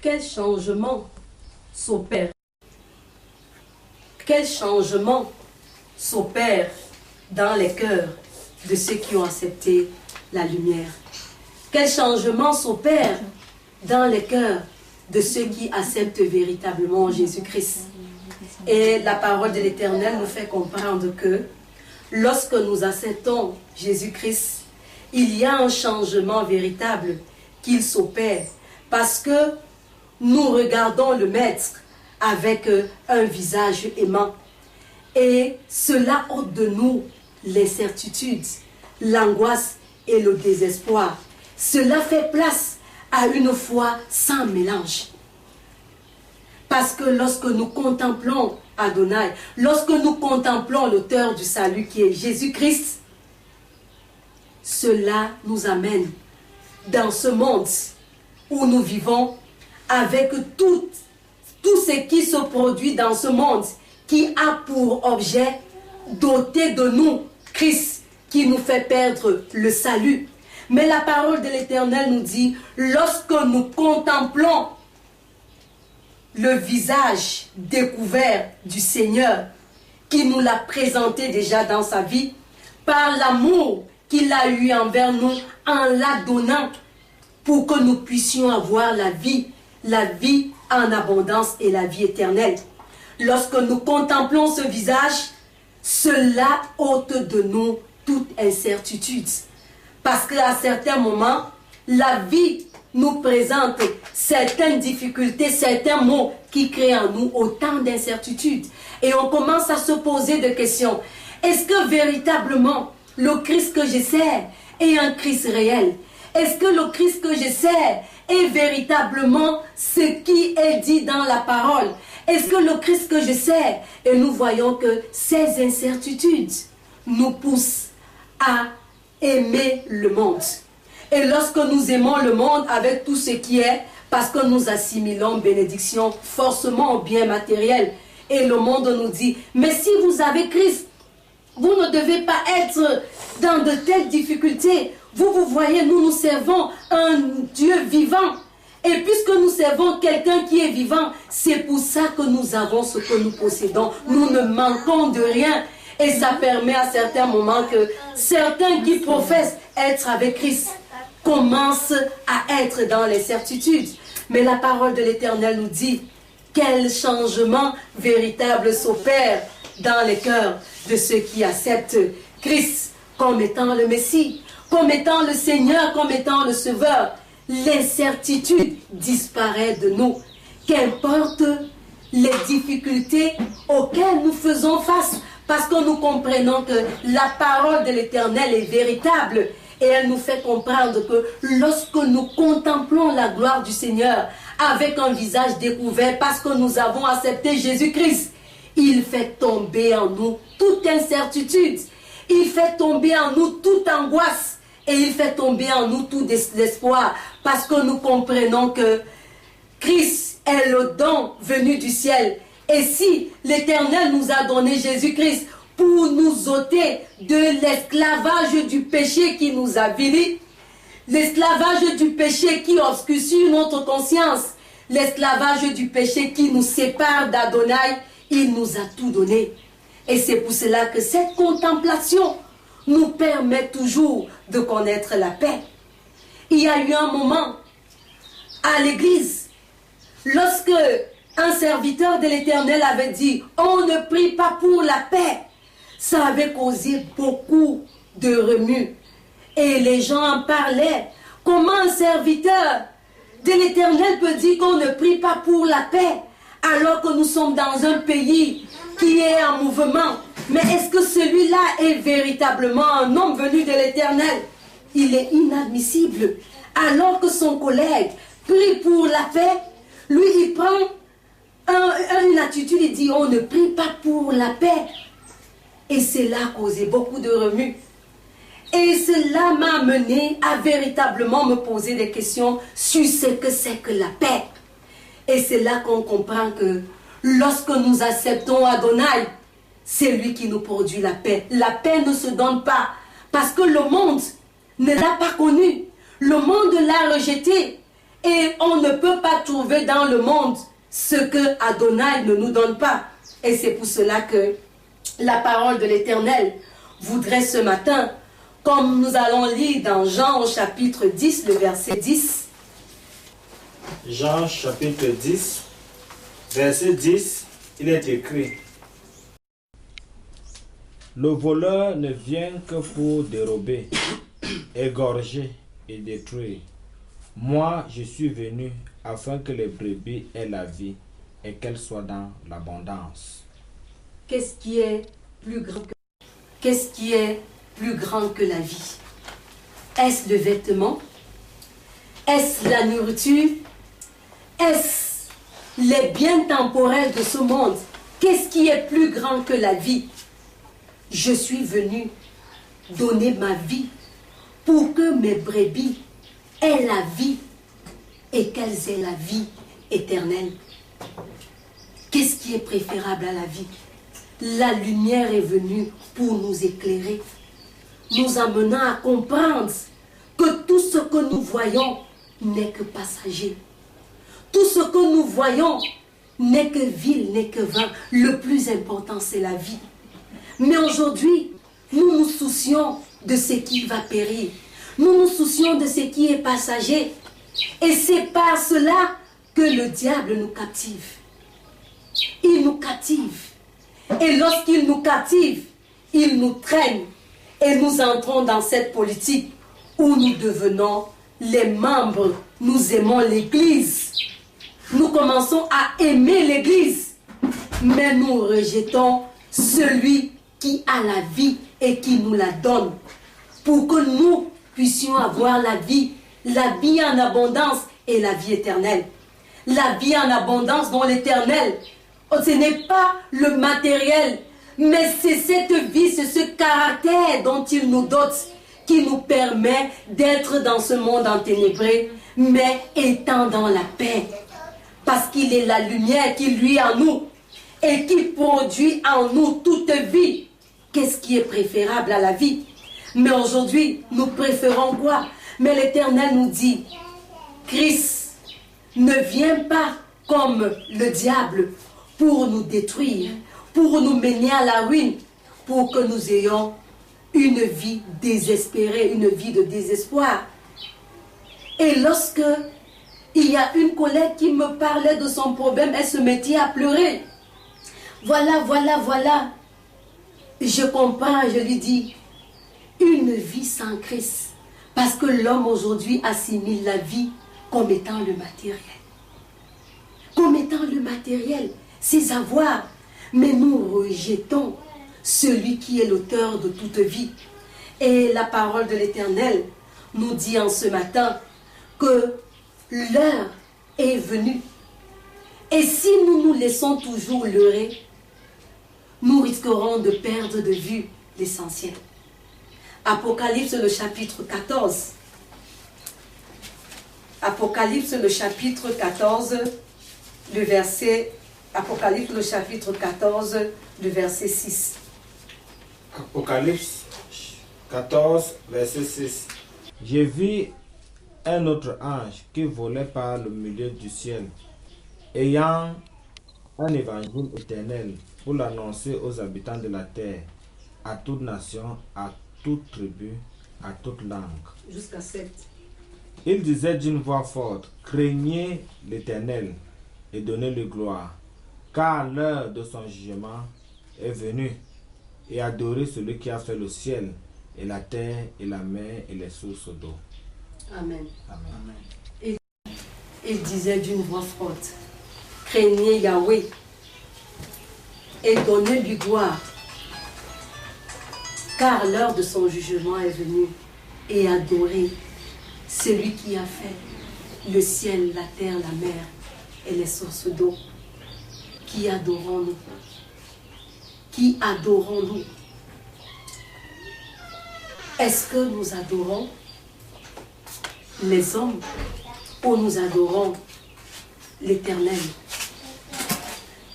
Quel changement s'opère? Quel changement s'opère dans les cœurs de ceux qui ont accepté la lumière? Quel changement s'opère dans les cœurs de ceux qui acceptent véritablement Jésus-Christ? Et la parole de l'Éternel nous fait comprendre que lorsque nous acceptons Jésus-Christ, il y a un changement véritable qu'il s'opère parce que nous regardons le Maître avec un visage aimant. Et cela ôte de nous l'incertitude, l'angoisse et le désespoir. Cela fait place à une foi sans mélange. Parce que lorsque nous contemplons Adonai, lorsque nous contemplons l'auteur du salut qui est Jésus-Christ, cela nous amène dans ce monde où nous vivons avec tout ce qui se produit dans ce monde qui a pour objet d'ôter de nous Christ qui nous fait perdre le salut. Mais la parole de l'Éternel nous dit, lorsque nous contemplons le visage découvert du Seigneur, qui nous l'a présenté déjà dans sa vie, par l'amour qu'il a eu envers nous, en la donnant, pour que nous puissions avoir la vie en abondance et la vie éternelle. Lorsque nous contemplons ce visage, cela ôte de nous toute incertitude. Parce qu'à certains moments, la vie nous présente certaines difficultés, certains maux qui créent en nous autant d'incertitudes. Et on commence à se poser des questions. Est-ce que véritablement le Christ que je sers est un Christ réel? Est-ce que le Christ que je sers est véritablement ce qui est dit dans la parole? Est-ce que le Christ que je sers? Et nous voyons que ces incertitudes nous poussent à aimer le monde. Et lorsque nous aimons le monde avec tout ce qui est, parce que nous assimilons bénédiction forcément au bien matériel. Et le monde nous dit, mais si vous avez Christ, vous ne devez pas être dans de telles difficultés. Vous voyez, nous servons un Dieu vivant. Et puisque nous servons quelqu'un qui est vivant, c'est pour ça que nous avons ce que nous possédons. Nous ne manquons de rien. Et ça permet à certains moments que certains qui professent être avec Christ commencent à être dans les certitudes. Mais la parole de l'Éternel nous dit quel changement véritable s'opère dans les cœurs de ceux qui acceptent Christ comme étant le Messie, comme étant le Seigneur, comme étant le Sauveur. L'incertitude disparaît de nous. Qu'importe les difficultés auxquelles nous faisons face, parce que nous comprenons que la parole de l'Éternel est véritable et elle nous fait comprendre que lorsque nous contemplons la gloire du Seigneur avec un visage découvert parce que nous avons accepté Jésus-Christ, il fait tomber en nous toute incertitude, il fait tomber en nous toute angoisse et il fait tomber en nous tout désespoir parce que nous comprenons que Christ est le don venu du ciel. Et si l'Éternel nous a donné Jésus-Christ pour nous ôter de l'esclavage du péché qui nous avilit, l'esclavage du péché qui obscurcit notre conscience, l'esclavage du péché qui nous sépare d'Adonai, il nous a tout donné. Et c'est pour cela que cette contemplation nous permet toujours de connaître la paix. Il y a eu un moment à l'église, lorsque un serviteur de l'Éternel avait dit « On ne prie pas pour la paix ». Ça avait causé beaucoup de remue. Et les gens en parlaient. Comment un serviteur de l'Éternel peut dire qu'on ne prie pas pour la paix alors que nous sommes dans un pays qui est en mouvement? Mais est-ce que celui-là est véritablement un homme venu de l'Éternel? Il est inadmissible. Alors que son collègue prie pour la paix, lui il prend une attitude, il dit on ne prie pas pour la paix. Et cela a causé beaucoup de remue. Et cela m'a amené à véritablement me poser des questions sur ce que c'est que la paix. Et c'est là qu'on comprend que lorsque nous acceptons Adonai, c'est lui qui nous produit la paix. La paix ne se donne pas parce que le monde ne l'a pas connue. Le monde l'a rejeté. Et on ne peut pas trouver dans le monde ce que Adonai ne nous donne pas. Et c'est pour cela que la parole de l'Éternel voudrait ce matin, comme nous allons lire dans Jean au chapitre 10, le verset 10. Jean chapitre 10, verset 10, il est écrit: Le voleur ne vient que pour dérober, égorger et détruire. Moi, je suis venu afin que les brebis aient la vie et qu'elles soient dans l'abondance. Qu'est-ce qui est plus grand que la vie? Est-ce le vêtement? Est-ce la nourriture? Est-ce les biens temporels de ce monde? Qu'est-ce qui est plus grand que la vie? Je suis venu donner ma vie pour que mes brebis aient la vie et qu'elles aient la vie éternelle. Qu'est-ce qui est préférable à la vie? La lumière est venue pour nous éclairer, nous amenant à comprendre que tout ce que nous voyons n'est que passager. Tout ce que nous voyons n'est que vil, n'est que vain. Le plus important, c'est la vie. Mais aujourd'hui, nous nous soucions de ce qui va périr. Nous nous soucions de ce qui est passager. Et c'est par cela que le diable nous captive. Il nous captive. Et lorsqu'il nous captive, il nous traîne. Et nous entrons dans cette politique où nous devenons les membres. Nous aimons l'Église. Nous commençons à aimer l'Église. Mais nous rejetons celui qui a la vie et qui nous la donne. Pour que nous puissions avoir la vie en abondance et la vie éternelle. La vie en abondance dans l'éternel. Ce n'est pas le matériel, mais c'est cette vie, c'est ce caractère dont il nous dote qui nous permet d'être dans ce monde enténébré, mais étant dans la paix. Parce qu'il est la lumière qui lui est en nous et qui produit en nous toute vie. Qu'est-ce qui est préférable à la vie? Mais aujourd'hui, nous préférons quoi? Mais l'Éternel nous dit, Christ ne vient pas comme le diable pour nous détruire, pour nous mener à la ruine, pour que nous ayons une vie désespérée, une vie de désespoir. Et lorsque il y a une collègue qui me parlait de son problème, elle se mettait à pleurer. Voilà. Je comprends, je lui dis, une vie sans Christ. Parce que l'homme aujourd'hui assimile la vie comme étant le matériel. Comme étant le matériel, ses avoirs. Mais nous rejetons celui qui est l'auteur de toute vie. Et la parole de l'Éternel nous dit en ce matin que l'heure est venue. Et si nous nous laissons toujours leurrer, nous risquerons de perdre de vue l'essentiel. Apocalypse le chapitre 14. Apocalypse le chapitre 14, le verset... Apocalypse le chapitre 14, le verset 6. Apocalypse 14, verset 6. J'ai vu un autre ange qui volait par le milieu du ciel, ayant un évangile éternel pour l'annoncer aux habitants de la terre, à toute nation, à toute tribu, à toute langue. Jusqu'à 7. Il disait d'une voix forte, craignez l'Éternel et donnez-lui gloire, car l'heure de son jugement est venue, et adorez celui qui a fait le ciel et la terre et la mer et les sources d'eau. Amen. Amen. Il disait d'une voix forte, craignez Yahweh et donnez-lui gloire, car l'heure de son jugement est venue, et adorez celui qui a fait le ciel, la terre, la mer et les sources d'eau. Qui adorons-nous? Qui adorons-nous? Est-ce que nous adorons les hommes ou nous adorons l'Éternel?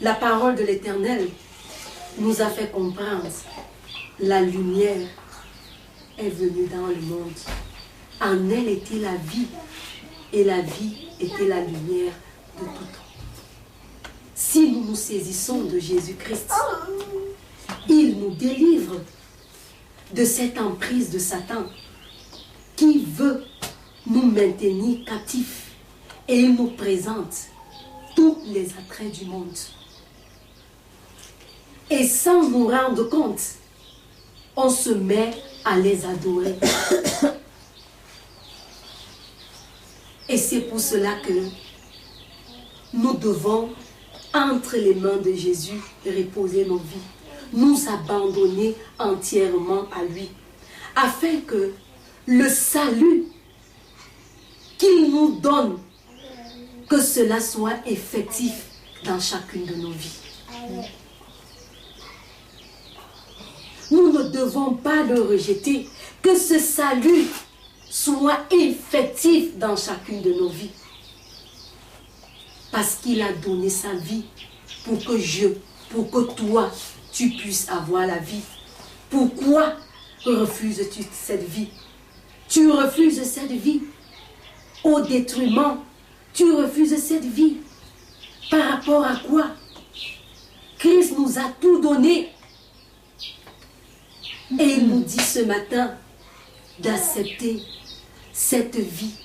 La parole de l'Éternel nous a fait comprendre la lumière est venue dans le monde. En elle était la vie et la vie était la lumière de tout temps. Si nous nous saisissons de Jésus-Christ, il nous délivre de cette emprise de Satan qui veut nous maintenir captifs et il nous présente tous les attraits du monde. Et sans nous rendre compte, on se met à les adorer. Et c'est pour cela que nous devons, entre les mains de Jésus, reposer nos vies, nous abandonner entièrement à lui, afin que le salut qu'il nous donne, que cela soit effectif dans chacune de nos vies. Nous ne devons pas le rejeter, que ce salut soit effectif dans chacune de nos vies. Parce qu'il a donné sa vie pour que toi, tu puisses avoir la vie. Pourquoi refuses-tu cette vie? Tu refuses cette vie au détriment. Tu refuses cette vie par rapport à quoi? Christ nous a tout donné. Et il nous dit ce matin d'accepter cette vie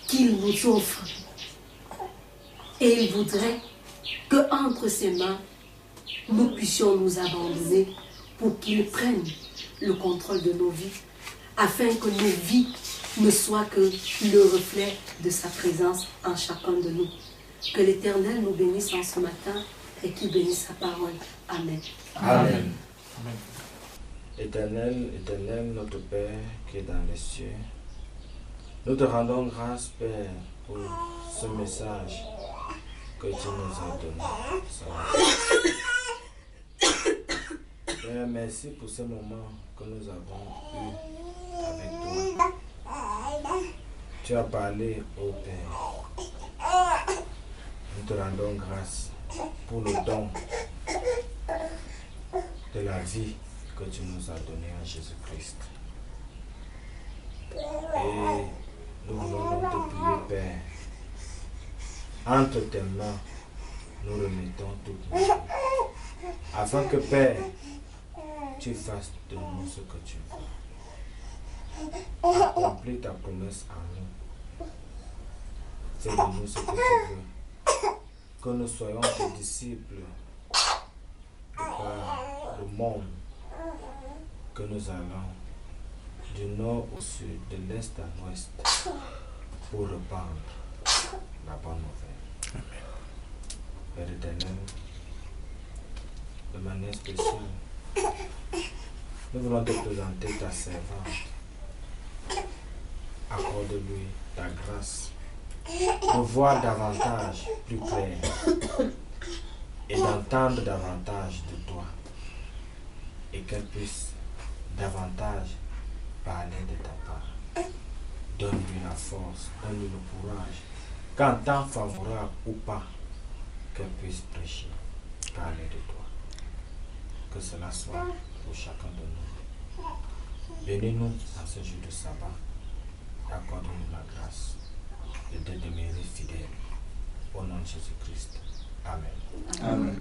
qu'il nous offre. Et il voudrait qu'entre ses mains, nous puissions nous abandonner pour qu'il prenne le contrôle de nos vies, afin que nos vies ne soient que le reflet de sa présence en chacun de nous. Que l'Éternel nous bénisse en ce matin et qu'il bénisse sa parole. Amen. Amen. Éternel, éternel, notre Père qui est dans les cieux, nous te rendons grâce, Père, pour ce message que tu nous as donné. Père, merci pour ce moment que nous avons eu avec toi. Tu as parlé au Père. Nous te rendons grâce pour le don de la vie que tu nous as donné en Jésus-Christ. Et nous voulons donc te prier, Père. Entre tes mains, nous remettons toutes nos vies. Afin que, Père, tu fasses de nous ce que tu veux. Accomplis ta promesse en nous. Fais de nous ce que tu veux. Que nous soyons tes disciples de par le monde, que nous allons du nord au sud, de l'est à l'ouest, pour répandre la bonne nouvelle. Amen. Père éternel, de manière spéciale, nous voulons te présenter ta servante. Accorde-lui ta grâce de voir davantage, plus clair, et d'entendre davantage de toi, et qu'elle puisse davantage parler de ta part. Donne-lui la force, donne-lui le courage, qu'en temps favorable ou pas, qu'elle puisse prêcher, parler de toi. Que cela soit pour chacun de nous. Bénis-nous dans ce jour de sabbat, accorde-nous la grâce et de demeurer fidèles. Au nom de Jésus-Christ. Amen. Amen.